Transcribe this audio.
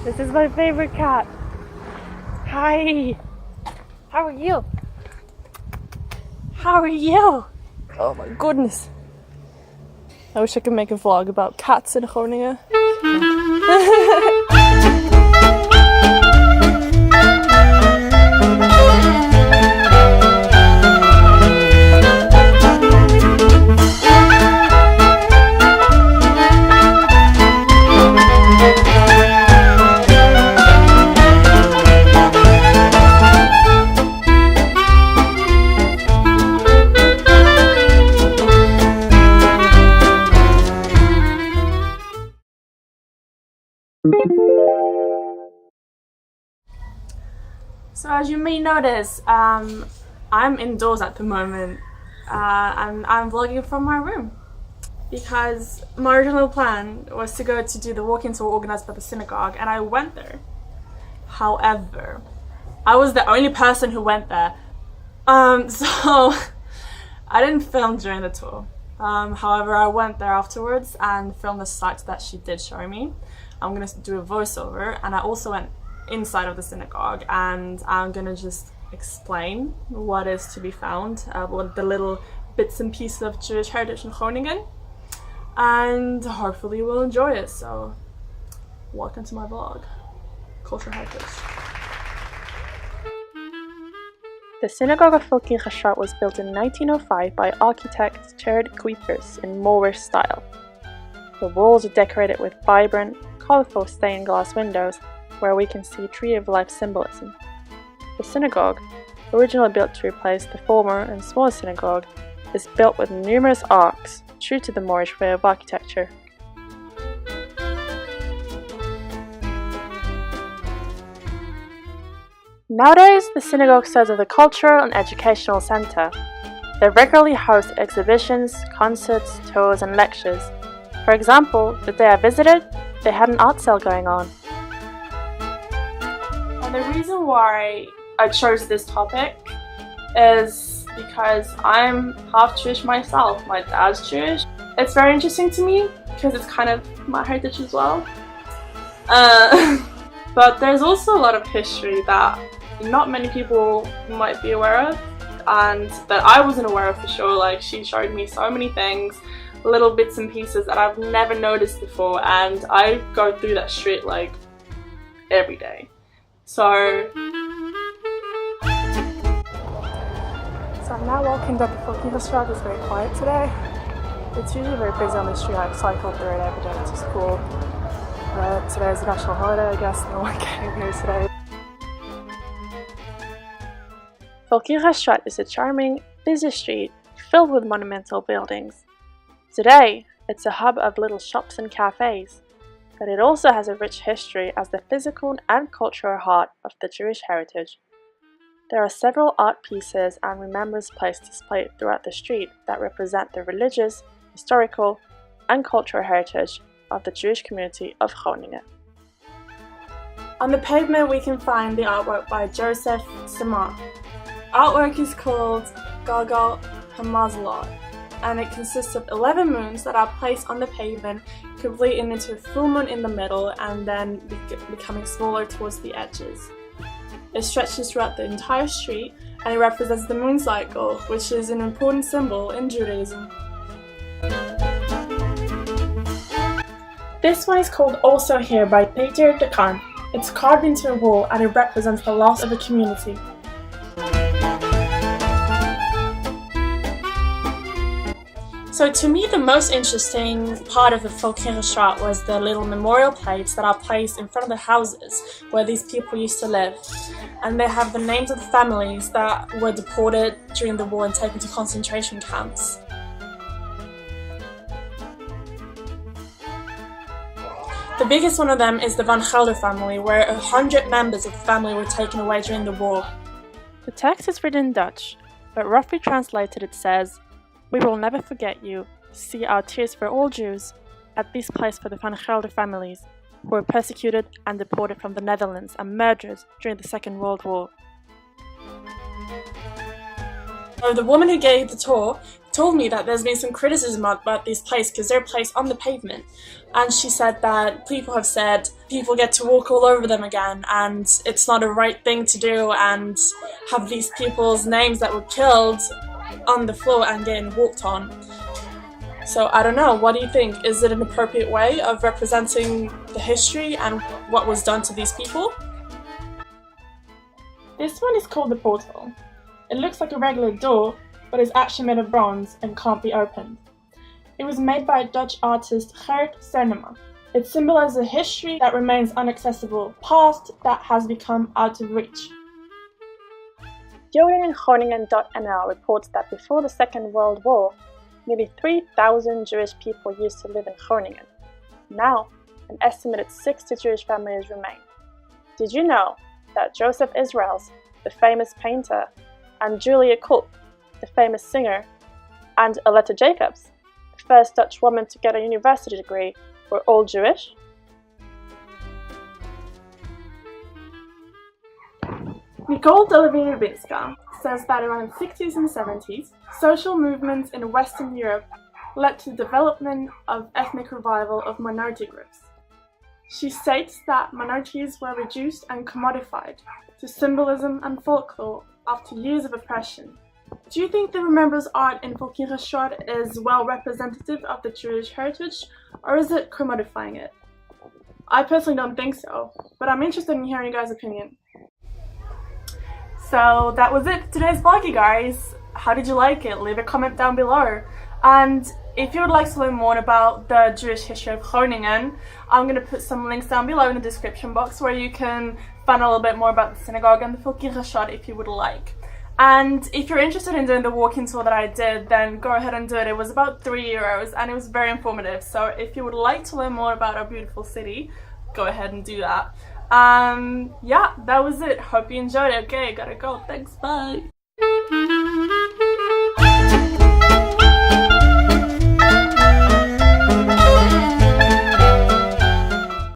This is my favorite cat. Hi. How are you? How are you? Oh my goodness. I wish I could make a vlog about cats in Groningen. So as you may notice, I'm indoors at the moment and I'm vlogging from my room because my original plan was to go to do the walk-in tour organised by the synagogue, and I went there. However, I was the only person who went there, so I didn't film during the tour. However, I went there afterwards and filmed the sites that she did show me. I'm gonna do a voiceover, and I also went inside of the synagogue, and I'm gonna just explain what is to be found, what the little bits and pieces of Jewish heritage in Groningen, and hopefully you will enjoy it. So welcome to my vlog, Cultural Heritage. The Synagogue of Folkingestraat was built in 1905 by architect Jared Kuipers in Moorish style. The walls are decorated with vibrant, colorful stained glass windows where we can see Tree of Life symbolism. The synagogue, originally built to replace the former and smaller synagogue, is built with numerous arcs, true to the Moorish way of architecture. Nowadays, the synagogue serves as a cultural and educational center. They regularly host exhibitions, concerts, tours, and lectures. For example, the day I visited, they had an art sale going on. And the reason why I chose this topic is because I'm half Jewish myself. My dad's Jewish. It's very interesting to me because it's kind of my heritage as well. But there's also a lot of history that not many people might be aware of, and that I wasn't aware of for sure. Like, she showed me so many things, little bits and pieces that I've never noticed before, and I go through that street like every day. So I'm now walking down the Folkingestraat. It's very quiet today. It's usually very busy on the street. I cycle through it every day to school. Today is a national holiday, I guess. No one came here today. Folkingestraat is a charming, busy street filled with monumental buildings. Today, it's a hub of little shops and cafes, but it also has a rich history as the physical and cultural heart of the Jewish heritage. There are several art pieces and remembrance plaques displayed throughout the street that represent the religious, historical, and cultural heritage of the Jewish community of Groningen. On the pavement we can find the artwork by Joseph Simon. Artwork is called Galgal Hamazalot, and it consists of 11 moons that are placed on the pavement, completing into a full moon in the middle and then becoming smaller towards the edges. It stretches throughout the entire street, and it represents the moon cycle, which is an important symbol in Judaism. This one is called Also Here by Peter Dekan. It's carved into a wall, and it represents the loss of a community. So to me, the most interesting part of the Folkingestraat was the little memorial plates that are placed in front of the houses where these people used to live. And they have the names of the families that were deported during the war and taken to concentration camps. The biggest one of them is the Van Gelder family, where 100 members of the family were taken away during the war. The text is written in Dutch, but roughly translated it says, "We will never forget you. See our tears for all Jews at this place for the Van Gelder families, who were persecuted and deported from the Netherlands and murdered during the Second World War." So the woman who gave the tour told me that there's been some criticism about this place because they're placed on the pavement, and she said that people have said people get to walk all over them again and it's not a right thing to do, and have these people's names that were killed on the floor and getting walked on. So I don't know, what do you think? Is it an appropriate way of representing the history and what was done to these people? This one is called the portal. It looks like a regular door, but is actually made of bronze and can't be opened. It was made by Dutch artist Gert Cernema. It symbolizes a history that remains inaccessible, past that has become out of reach. Groningen reports that before the Second World War, nearly 3,000 Jewish people used to live in Groningen. Now, an estimated 60 Jewish families remain. Did you know that Joseph Israels, the famous painter, and Julia Kulp, the famous singer, and Aletta Jacobs, the first Dutch woman to get a university degree, were all Jewish? Nicole Delavine-Rubinska says that around the 60s and 70s, social movements in Western Europe led to the development of ethnic revival of minority groups. She states that minorities were reduced and commodified to symbolism and folklore after years of oppression. Do you think the Remembrance art in Folkingestraat is well representative of the Jewish heritage, or is it commodifying it? I personally don't think so, but I'm interested in hearing your guys' opinion. So that was it for today's vlog, you guys. How did you like it? Leave a comment down below. And if you would like to learn more about the Jewish history of Groningen, I'm going to put some links down below in the description box where you can find a little bit more about the synagogue and the Folkingestraat if you would like. And if you're interested in doing the walking tour that I did, then go ahead and do it. It was about €3 and it was very informative. So if you would like to learn more about our beautiful city, go ahead and do that. Yeah, that was it. Hope you enjoyed it. Okay, gotta go. Thanks, bye.